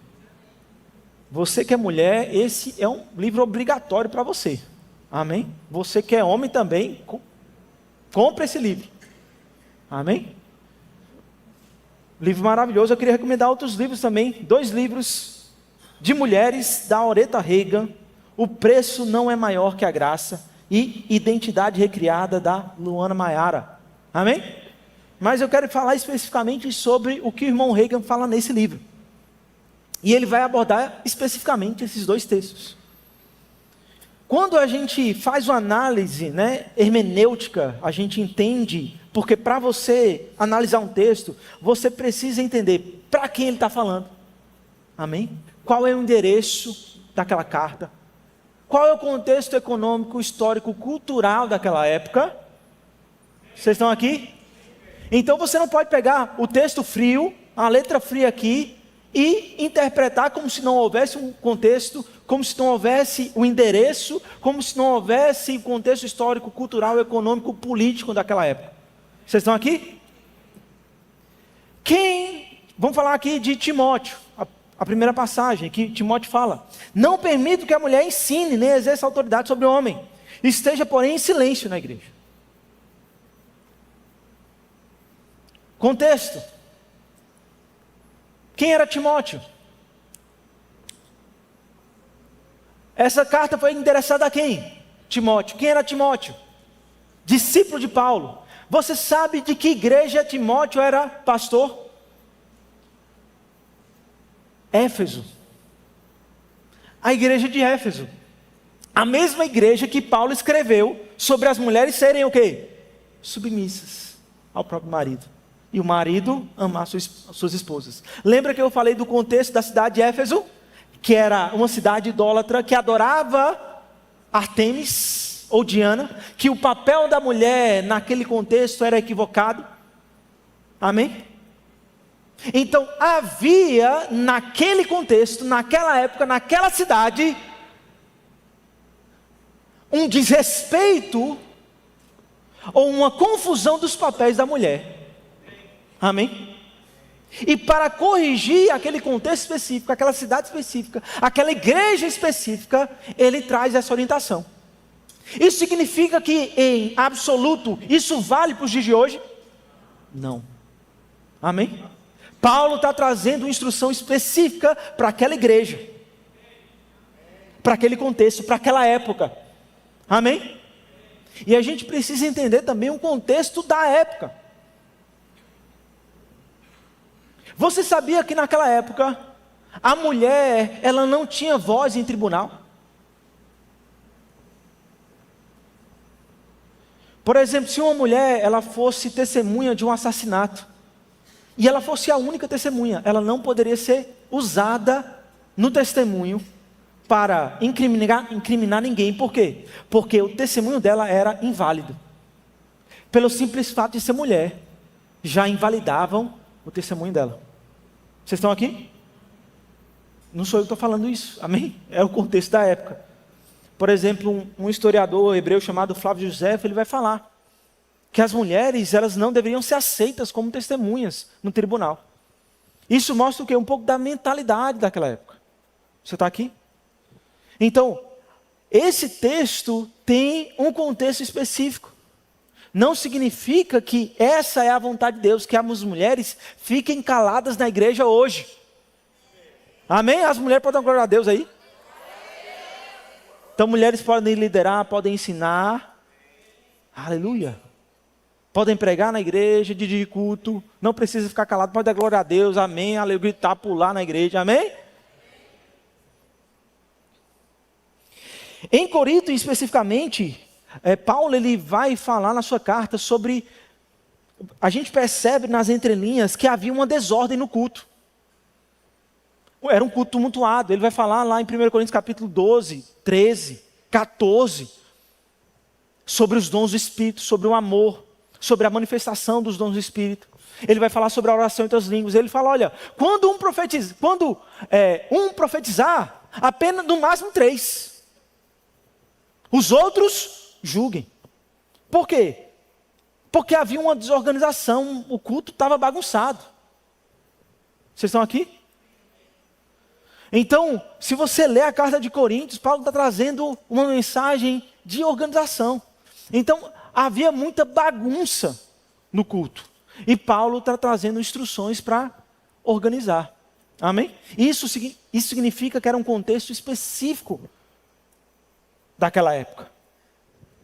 Você que é mulher, esse é um livro obrigatório para você. Amém? Você que é homem também, compre esse livro. Amém? Livro maravilhoso. Eu queria recomendar outros livros também. 2 livros de mulheres da Aretha Reagan. O Preço Não é Maior que a Graça. E Identidade Recriada, da Luana Mayara. Amém? Mas eu quero falar especificamente sobre o que o irmão Reagan fala nesse livro. E ele vai abordar especificamente esses 2 textos. Quando a gente faz uma análise, hermenêutica, a gente entende, porque para você analisar um texto, você precisa entender para quem ele está falando. Amém? Qual é o endereço daquela carta? Qual é o contexto econômico, histórico, cultural daquela época? Vocês estão aqui? Então você não pode pegar o texto frio, a letra fria aqui, e interpretar como se não houvesse um contexto, como se não houvesse o endereço, como se não houvesse o contexto histórico, cultural, econômico, político daquela época. Vocês estão aqui? Vamos falar aqui de Timóteo, a primeira passagem que Timóteo fala: não permito que a mulher ensine, nem exerça autoridade sobre o homem, esteja porém em silêncio na igreja. Contexto: quem era Timóteo? Essa carta foi endereçada a quem? Timóteo. Quem era Timóteo? Discípulo de Paulo. Você sabe de que igreja Timóteo era pastor? Éfeso. A igreja de Éfeso. A mesma igreja que Paulo escreveu sobre as mulheres serem o quê? Submissas ao próprio marido. E o marido amar suas esposas. Lembra que eu falei do contexto da cidade de Éfeso? Que era uma cidade idólatra que adorava Ártemis ou Diana. Que o papel da mulher naquele contexto era equivocado. Amém? Então havia naquele contexto, naquela época, naquela cidade, um desrespeito ou uma confusão dos papéis da mulher. Amém? E para corrigir aquele contexto específico, aquela cidade específica, aquela igreja específica, ele traz essa orientação. Isso significa que em absoluto isso vale para os dias de hoje? Não. Amém? Paulo está trazendo uma instrução específica para aquela igreja, para aquele contexto, para aquela época. Amém? E a gente precisa entender também o contexto da época. Você sabia que naquela época a mulher, ela não tinha voz em tribunal? Por exemplo, se uma mulher ela fosse testemunha de um assassinato e ela fosse a única testemunha, ela não poderia ser usada no testemunho para incriminar ninguém. Por quê? Porque o testemunho dela era inválido. Pelo simples fato de ser mulher, já invalidavam o testemunho dela. Vocês estão aqui? Não sou eu que estou falando isso, amém? É o contexto da época. Por exemplo, um historiador hebreu chamado Flávio José, ele vai falar que as mulheres, elas não deveriam ser aceitas como testemunhas no tribunal. Isso mostra o quê? Um pouco da mentalidade daquela época. Você está aqui? Então, esse texto tem um contexto específico. Não significa que essa é a vontade de Deus, que as mulheres fiquem caladas na igreja hoje. Amém? As mulheres podem dar glória a Deus aí? Então, mulheres podem liderar, podem ensinar. Aleluia. Podem pregar na igreja, dirigir culto. Não precisa ficar calado, pode dar glória a Deus. Amém. Aleluia, gritar, pular na igreja. Amém? Em Corinto, especificamente, Paulo ele vai falar na sua carta sobre... A gente percebe nas entrelinhas que havia uma desordem no culto. Era um culto tumultuado. Ele vai falar lá em 1 Coríntios capítulo 12, 13, 14, sobre os dons do Espírito, sobre o amor, sobre a manifestação dos dons do Espírito. Ele vai falar sobre a oração em outras línguas. Ele fala, olha, quando um profetizar, apenas no máximo 3. Os outros julguem. Por quê? Porque havia uma desorganização, o culto estava bagunçado. Vocês estão aqui? Então, se você ler a carta de Coríntios, Paulo está trazendo uma mensagem de organização. Então, havia muita bagunça no culto. E Paulo está trazendo instruções para organizar. Amém? Isso significa que era um contexto específico daquela época.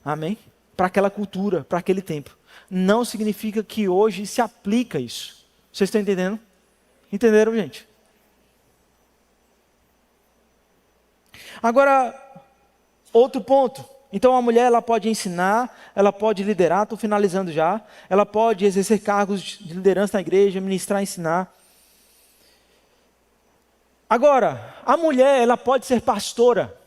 Amém? Para aquela cultura, para aquele tempo. Não significa que hoje se aplica isso. Vocês estão entendendo? Entenderam, gente? Agora, outro ponto. Então a mulher ela pode ensinar, ela pode liderar, estou finalizando já. Ela pode exercer cargos de liderança na igreja, ministrar, ensinar. Agora, a mulher ela pode ser pastora.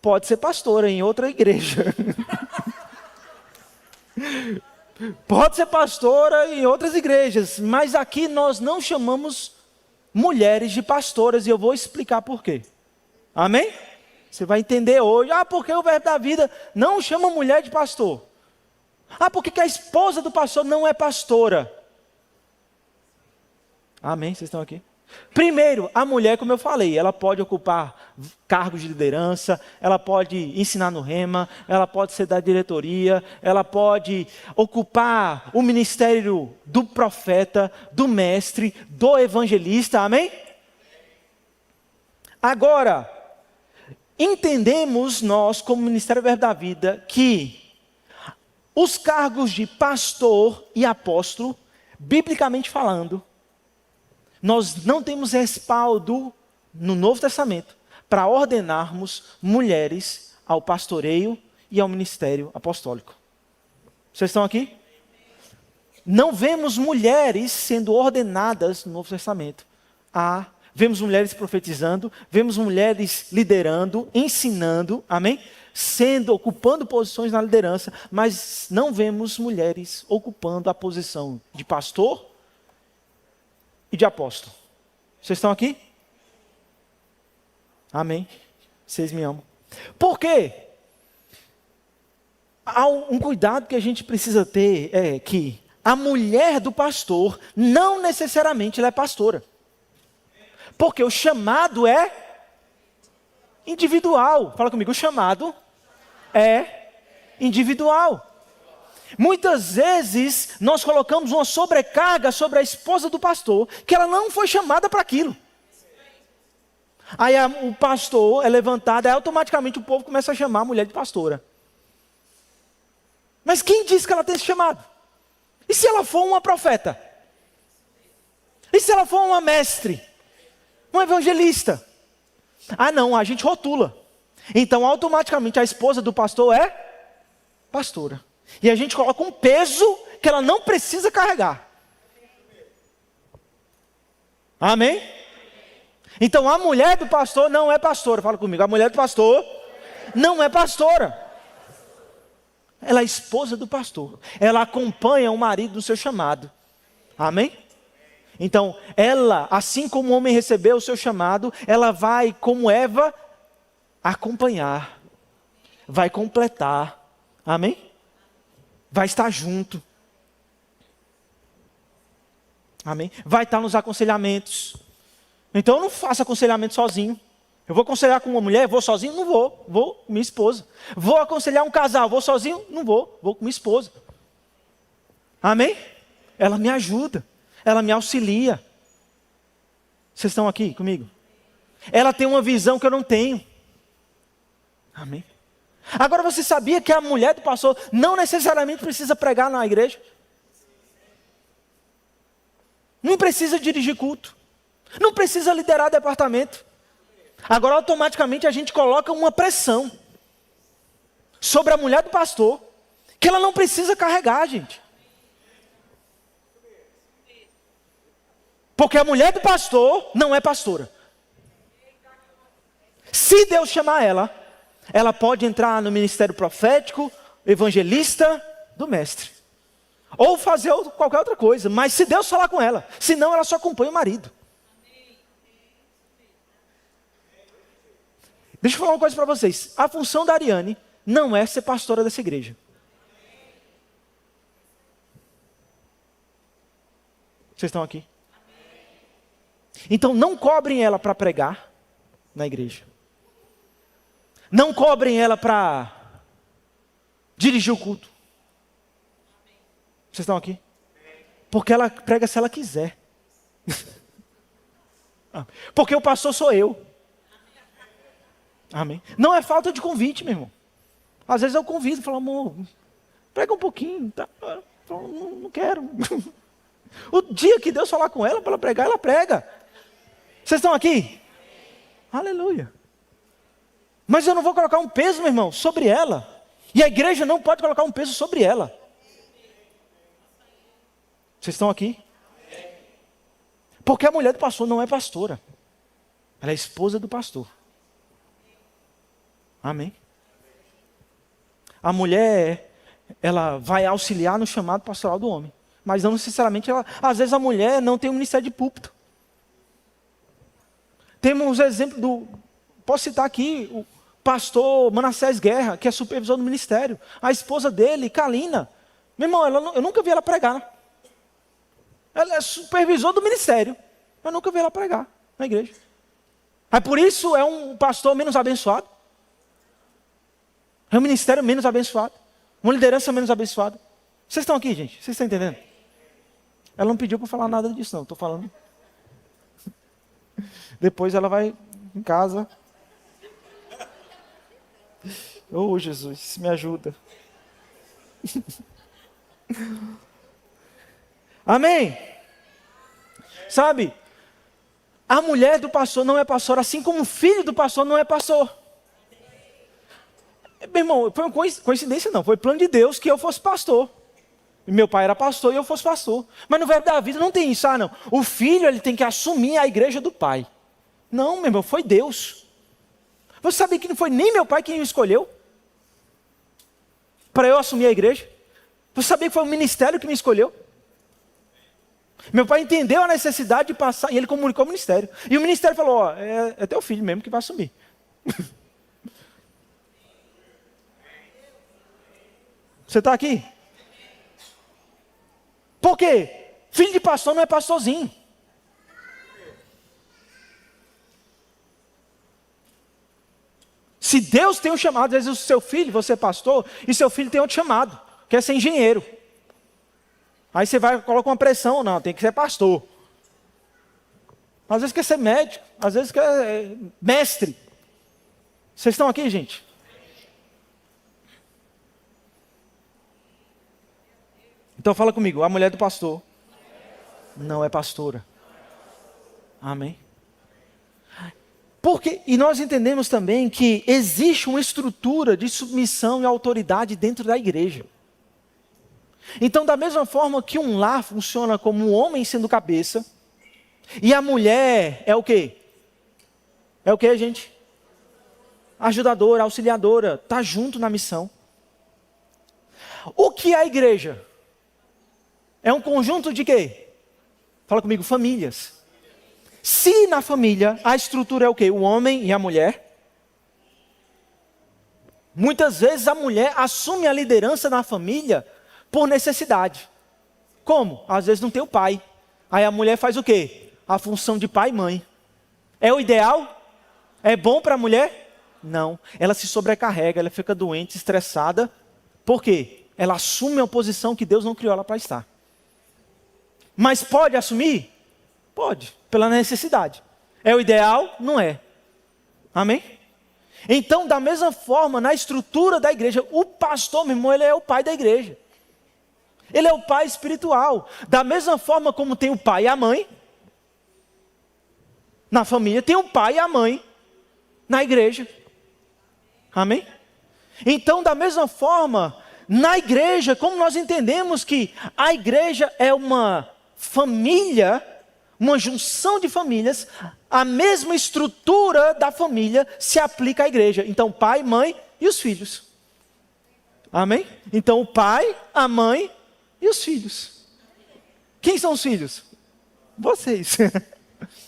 Pode ser pastora em outra igreja. Pode ser pastora em outras igrejas, mas aqui nós não chamamos mulheres de pastoras, e eu vou explicar por quê. Amém? Você vai entender hoje. Porque o Verbo da Vida não chama mulher de pastor. Porque que a esposa do pastor não é pastora. Amém? Vocês estão aqui? Primeiro, a mulher, como eu falei, ela pode ocupar cargos de liderança, ela pode ensinar no rema, ela pode ser da diretoria, ela pode ocupar o ministério do profeta, do mestre, do evangelista, amém? Agora, entendemos nós, como Ministério Verbo da Vida, que os cargos de pastor e apóstolo, biblicamente falando, nós não temos respaldo no Novo Testamento para ordenarmos mulheres ao pastoreio e ao ministério apostólico. Vocês estão aqui? Não vemos mulheres sendo ordenadas no Novo Testamento. Vemos mulheres profetizando, vemos mulheres liderando, ensinando, amém? Ocupando posições na liderança, mas não vemos mulheres ocupando a posição de pastor e de apóstolo. Vocês estão aqui? Amém? Vocês me amam. Por quê? Há um cuidado que a gente precisa ter, é que a mulher do pastor não necessariamente ela é pastora. Porque o chamado é individual. Fala comigo, o chamado é individual. Muitas vezes nós colocamos uma sobrecarga sobre a esposa do pastor, que ela não foi chamada para aquilo. Aí o pastor é levantado, aí automaticamente o povo começa a chamar a mulher de pastora. Mas quem disse que ela tem esse chamado? E se ela for uma profeta? E se ela for uma mestre? Um evangelista? Não, a gente rotula. Então automaticamente a esposa do pastor é pastora. E a gente coloca um peso que ela não precisa carregar. Amém? Então a mulher do pastor não é pastora. Fala comigo, a mulher do pastor não é pastora. Ela é esposa do pastor. Ela acompanha o marido no seu chamado. Amém? Então ela, assim como o homem recebeu o seu chamado, ela vai, como Eva, acompanhar. Vai completar. Amém? Vai estar junto. Amém? Vai estar nos aconselhamentos. Então eu não faço aconselhamento sozinho. Eu vou aconselhar com uma mulher, vou sozinho? Não vou. Vou com minha esposa. Vou aconselhar um casal, vou sozinho? Não vou. Vou com minha esposa. Amém? Ela me ajuda. Ela me auxilia. Vocês estão aqui comigo? Ela tem uma visão que eu não tenho. Amém? Agora você sabia que a mulher do pastor não necessariamente precisa pregar na igreja? Não precisa dirigir culto. Não precisa liderar departamento. Agora automaticamente a gente coloca uma pressão sobre a mulher do pastor, que ela não precisa carregar, gente. Porque a mulher do pastor não é pastora. Se Deus chamar ela, ela pode entrar no ministério profético, evangelista do mestre. Ou fazer qualquer outra coisa. Mas se Deus falar com ela, senão ela só acompanha o marido. Deixa eu falar uma coisa para vocês. A função da Ariane não é ser pastora dessa igreja. Vocês estão aqui? Então não cobrem ela para pregar na igreja. Não cobrem ela para dirigir o culto. Vocês estão aqui? Porque ela prega se ela quiser. Porque o pastor sou eu. Amém? Não é falta de convite, meu irmão. Às vezes eu convido, falo, amor, prega um pouquinho. Tá? Eu falo, não quero. O dia que Deus falar com ela, para ela pregar, ela prega. Vocês estão aqui? Aleluia. Mas eu não vou colocar um peso, meu irmão, sobre ela. E a igreja não pode colocar um peso sobre ela. Vocês estão aqui? Porque a mulher do pastor não é pastora. Ela é esposa do pastor. Amém? A mulher, ela vai auxiliar no chamado pastoral do homem. Mas não necessariamente ela... Às vezes a mulher não tem um ministério de púlpito. Temos exemplo do... Posso citar aqui o pastor Manassés Guerra, que é supervisor do ministério. A esposa dele, Kalina. Meu irmão, eu nunca vi ela pregar. Ela é supervisor do ministério. Eu nunca vi ela pregar na igreja. Aí por isso é um pastor menos abençoado. É um ministério menos abençoado. Uma liderança menos abençoada. Vocês estão aqui, gente? Vocês estão entendendo? Ela não pediu para falar nada disso, não. Estou falando. Depois ela vai em casa. Oh, Jesus, me ajuda. Amém? Sabe, a mulher do pastor não é pastor, assim como o filho do pastor não é pastor. Meu irmão, foi uma coincidência não, foi plano de Deus que eu fosse pastor. E meu pai era pastor e eu fosse pastor. Mas no verbo da vida não tem isso, não. O filho, ele tem que assumir a igreja do pai. Não, meu irmão, foi Deus. Você sabia que não foi nem meu pai quem me escolheu para eu assumir a igreja? Você sabia que foi o ministério que me escolheu? Meu pai entendeu a necessidade de passar, e ele comunicou ao ministério. E o ministério falou, é teu filho mesmo que vai assumir. Você está aqui? Por quê? Filho de pastor não é pastorzinho. Se Deus tem um chamado, às vezes o seu filho, você é pastor, e seu filho tem outro chamado, que é ser engenheiro. Aí você vai, coloca uma pressão, não, tem que ser pastor. Às vezes quer ser médico, às vezes quer mestre. Vocês estão aqui, gente? Então fala comigo, a mulher do pastor não é pastora. Amém? Porque, e nós entendemos também que existe uma estrutura de submissão e autoridade dentro da igreja. Então, da mesma forma que um lar funciona como um homem sendo cabeça, e a mulher é o quê? É o quê, gente? Ajudadora, auxiliadora, está junto na missão. O que é a igreja? É um conjunto de quê? Fala comigo, famílias. Se na família a estrutura é o quê? O homem e a mulher. Muitas vezes a mulher assume a liderança na família por necessidade. Como? Às vezes não tem o pai. Aí a mulher faz o quê? A função de pai e mãe. É o ideal? É bom para a mulher? Não. Ela se sobrecarrega, ela fica doente, estressada. Por quê? Ela assume uma posição que Deus não criou ela para estar. Mas pode assumir? Pode, pela necessidade. É o ideal? Não é. Amém? Então, da mesma forma, na estrutura da igreja, o pastor, meu irmão, ele é o pai da igreja. Ele é o pai espiritual. Da mesma forma como tem o pai e a mãe, na família tem o pai e a mãe na igreja. Amém? Então, da mesma forma, na igreja, como nós entendemos que a igreja é uma família, uma junção de famílias, a mesma estrutura da família se aplica à igreja. Então, pai, mãe e os filhos. Amém? Então, o pai, a mãe e os filhos. Quem são os filhos? Vocês.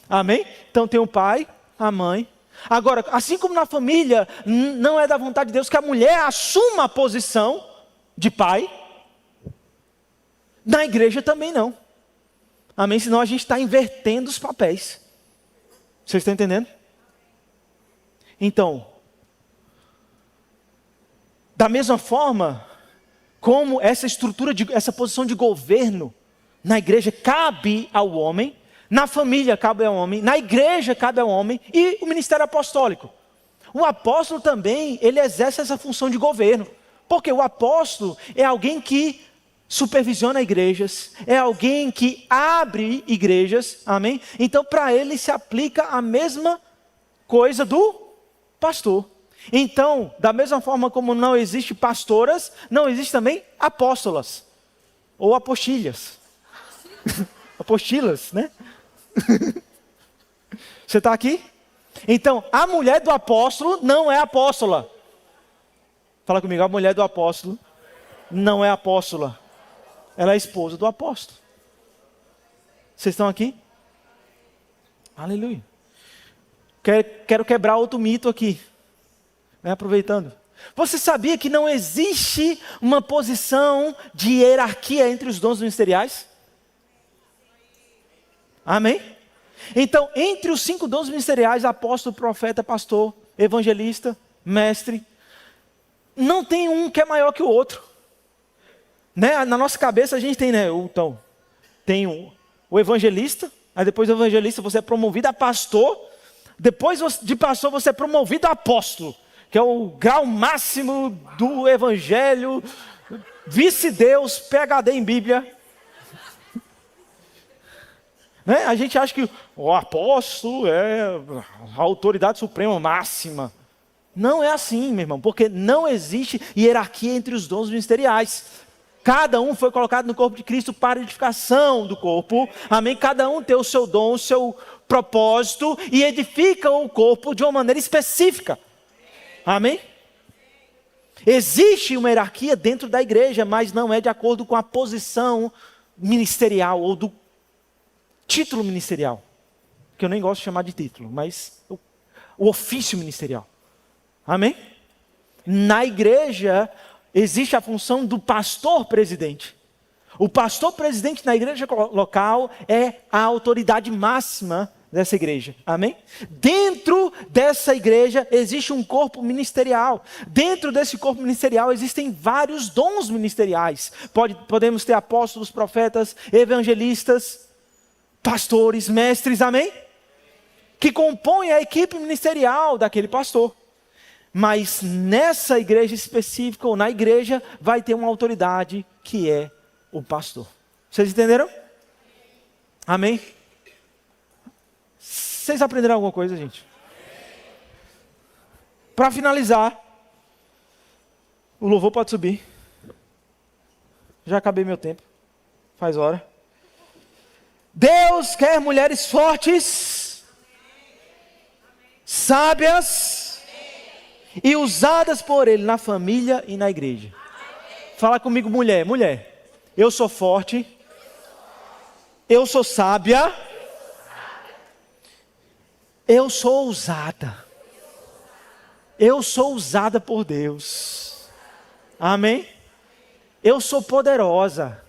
Amém? Então, tem o pai, a mãe. Agora, assim como na família, não é da vontade de Deus que a mulher assuma a posição de pai, na igreja também não. Amém? Senão a gente está invertendo os papéis. Vocês estão entendendo? Então, da mesma forma, como essa estrutura, essa posição de governo na igreja cabe ao homem, na família cabe ao homem, na igreja cabe ao homem, e o ministério apostólico. O apóstolo também, ele exerce essa função de governo. Porque o apóstolo é alguém que supervisiona igrejas, é alguém que abre igrejas, amém? Então, para ele se aplica a mesma coisa do pastor. Então, da mesma forma como não existe pastoras, não existe também apóstolas, ou apostilhas. Apostilas, né? Você está aqui? Então, a mulher do apóstolo não é apóstola. Fala comigo, a mulher do apóstolo não é apóstola. Ela é a esposa do apóstolo. Vocês estão aqui? Aleluia. Quero quebrar outro mito aqui. Aproveitando. Você sabia que não existe uma posição de hierarquia entre os dons ministeriais? Amém? Então, entre os 5 dons ministeriais, apóstolo, profeta, pastor, evangelista, mestre, não tem um que é maior que o outro. Né? Na nossa cabeça a gente tem, né? Então, tem o evangelista, aí depois do evangelista você é promovido a pastor, depois de pastor você é promovido a apóstolo. que é o grau máximo do evangelho, vice-deus, PhD em Bíblia. Né? A gente acha que o apóstolo é a autoridade suprema máxima. Não é assim, meu irmão, porque não existe hierarquia entre os dons ministeriais. Cada um foi colocado no corpo de Cristo para a edificação do corpo. Amém? Cada um tem o seu dom, o seu propósito e edifica o corpo de uma maneira específica. Amém? Existe uma hierarquia dentro da igreja, mas não é de acordo com a posição ministerial ou do título ministerial. Que eu nem gosto de chamar de título, mas o ofício ministerial. Amém? Na igreja existe a função do pastor presidente. O pastor presidente na igreja local é a autoridade máxima dessa igreja. Amém? Dentro dessa igreja existe um corpo ministerial. Dentro desse corpo ministerial existem vários dons ministeriais. Podemos ter apóstolos, profetas, evangelistas, pastores, mestres, amém? Que compõem a equipe ministerial daquele pastor. Mas nessa igreja específica, ou na igreja, vai ter uma autoridade que é o pastor. Vocês entenderam? Amém? Vocês aprenderam alguma coisa, gente? Para finalizar, o louvor pode subir. Já acabei meu tempo. Faz hora. Deus quer mulheres fortes, sábias e usadas por Ele na família e na igreja. Fala comigo, mulher. Mulher, eu sou forte, eu sou sábia, eu sou ousada. Eu sou usada por Deus. Amém? Eu sou poderosa.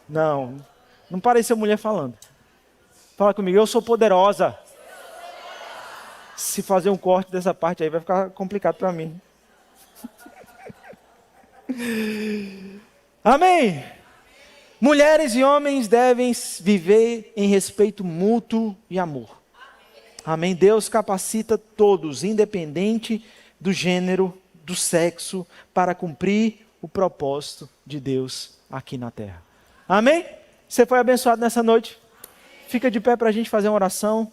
Não pareceu mulher falando. Fala comigo, eu sou poderosa. Se fazer um corte dessa parte aí vai ficar complicado para mim. Amém? Mulheres e homens devem viver em respeito mútuo e amor. Amém? Deus capacita todos, independente do gênero, do sexo, para cumprir o propósito de Deus aqui na terra. Amém? Você foi abençoado nessa noite? Fica de pé para a gente fazer uma oração.